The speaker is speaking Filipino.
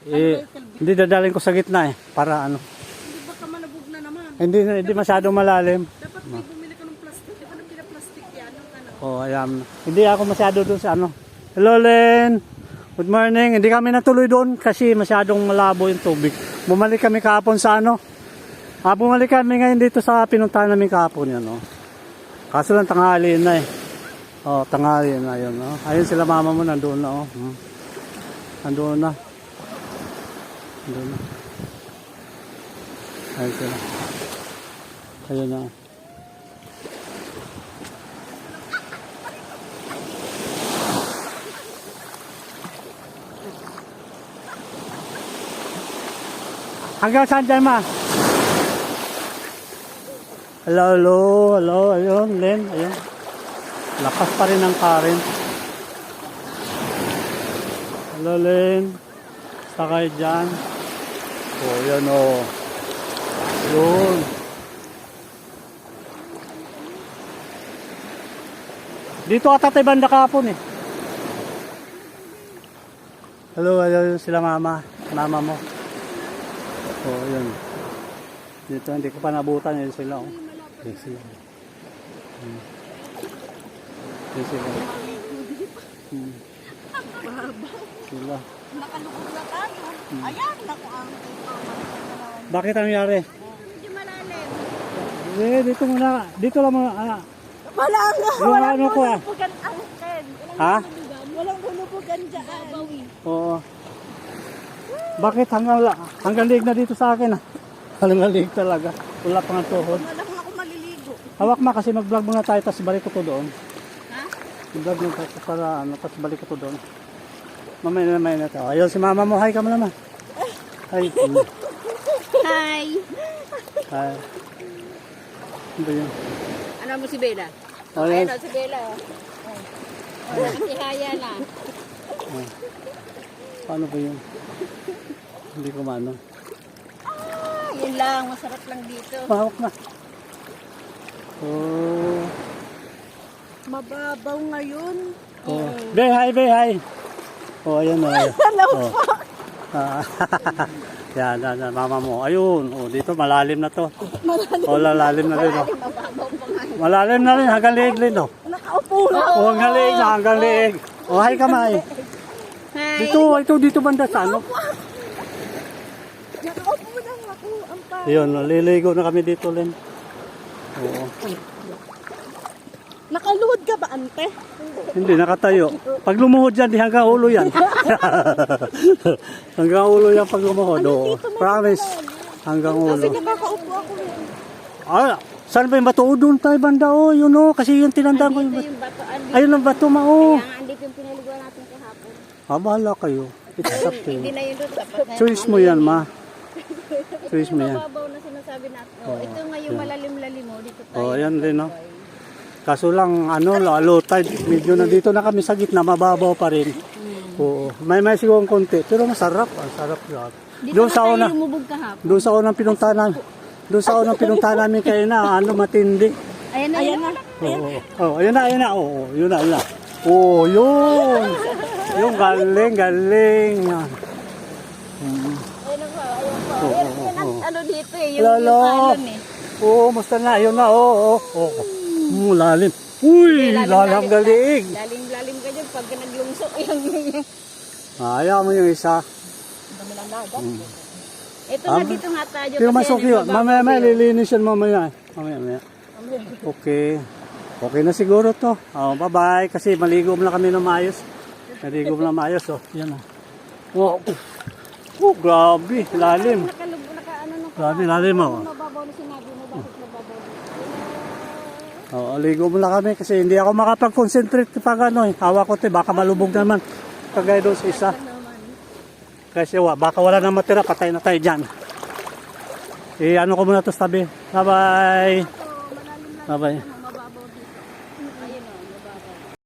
Hindi dadalhin ko sa gitna eh. Para ano. Hindi baka malabog na naman. Hindi masyadong malalim. Dapat may bumili ka ng plastic. Di ba na pinaplastic yan? Ayan. Hindi ako masyado doon sa ano. Hello, Len. Good morning. Hindi kami natuloy doon kasi masyadong malabo yung tubig. Bumalik kami kahapon sa ano. Bumalik kami ngayon dito sa pinuntahan namin kahapon yan. Kaso lang tanghali na eh. Tanghali na yun. Ayun sila mama mo nandoon na. Nandoon na. Nandoon na. Ayun sila. Ayun na. Hanggang saan dyan, ma? Hello. Ayun, Len. Ayun. Lakas pa rin ang current. Hello, Len. Basta kayo dyan. Yan Yun. Dito ata tayo banda kahapon eh. Hello, sila mama. Mama mo. Yun. Dito, hindi ko pa nabutan. Yun sila. Yun sila. Yun sila. Sila. Nakalugod na tayo. Ayan, naku ang Bakit ang nangyari? Hindi malalim. Dito muna. Dito lang muna. Wala nga. Yung ano ko Hulubugan ang Ken. Ha? Walang hulubugan dyan. Oo. Bakit hanggang liig na dito sa akin Hanggang liig talaga. Wala pang tuhod. Wala kung ako maliligo. Hawak ma kasi mag-vlog muna tayo tapos balik ko to doon. Ha? Mag-vlog muna tayo para tapos balik ko to doon. Mamaya na tayo. Ayun si mama mo. Hi ka mo naman. Hi. Hi. Hi. Ano ba yun? Ano mo si Bella? Ayun. Ayun si Bella. Nakikihaya na. Paano ba yun? Hindi ko maano. Yun lang. Masarap lang dito. Mahawak na. Mababaw ngayon. Hi. Ayan Hello po. Yan, mama mo. Ayun. Dito malalim na to. Lalalim na rin. Malalim na rin. Hanggang liig rin. Nakaupo na. Hanggang liig na. Hanggang liig. Hi kamay. Hi. Dito banda sa ano. Nakaupo na ako. Ang pa. Ayun, naliligo na kami dito, Len. Oo. Nakaluhod ka ba, ante? Hindi, nakatayo. Pag lumuhod yan, di hanggang ulo yan. Hanggang ulo yan pag lumuhod. Promise. Hanggang ulo. Kasi nakakaupo ako. Saan ba yung bato? Doon tayo banda. Yun kasi yung tinandaan ko yung bato. Yung bato, Ayun ang bato, ma. Kaya andito yung pinaliguan natin kahapon. Bahala kayo. It's up to you. Hindi na yun doon. Sapat na Choice mo yan, ma. Choice mo yan. mababaw na sinasabi natin. Ito nga yung malalim-lalim mo. Dito tayo. Ayan rin, no. Kaso lang, low tide. Medyo na dito na kami sa gitna, mababaw pa rin. Oo. May sigurong konti. Pero masarap. Ang sarap yan. Dito na tayo lumubog kahapon. Doon sa unang pinuntahan namin. Doon sa unang pinuntahan namin kayo na, matindi. Ayan na. Ayan na. Ayun na. Yun na. Yun. Yung galing. Ayan na pa. Ayan pa. Ano dito eh. Yung alon eh. Musta na. Ayun na. Lalim. Uy, lalim galing. Lalim ka dyan pag naglungso. Ayaw mo yung isa. Dami lang dagat. Ito nga dito nga tayo. Pero masok yun. Mamaya, lilinis yan mamaya. Mamaya. Okay. Okay na siguro to. Bye-bye. Kasi maligo mo na kami ng maayos. Maligo mo na maayos. Yan grabe. Lalim. Grabe, lalim mo. Mababaw na sinabi mo. Bakit mababaw? Ligo mo na kami kasi hindi ako makapag-concentrate pag hawak ko baka malubog naman kagaya doon sa isa kasi baka wala nang matira, patay na tayo dyan. Ko muna to sa tabi. Bye bye.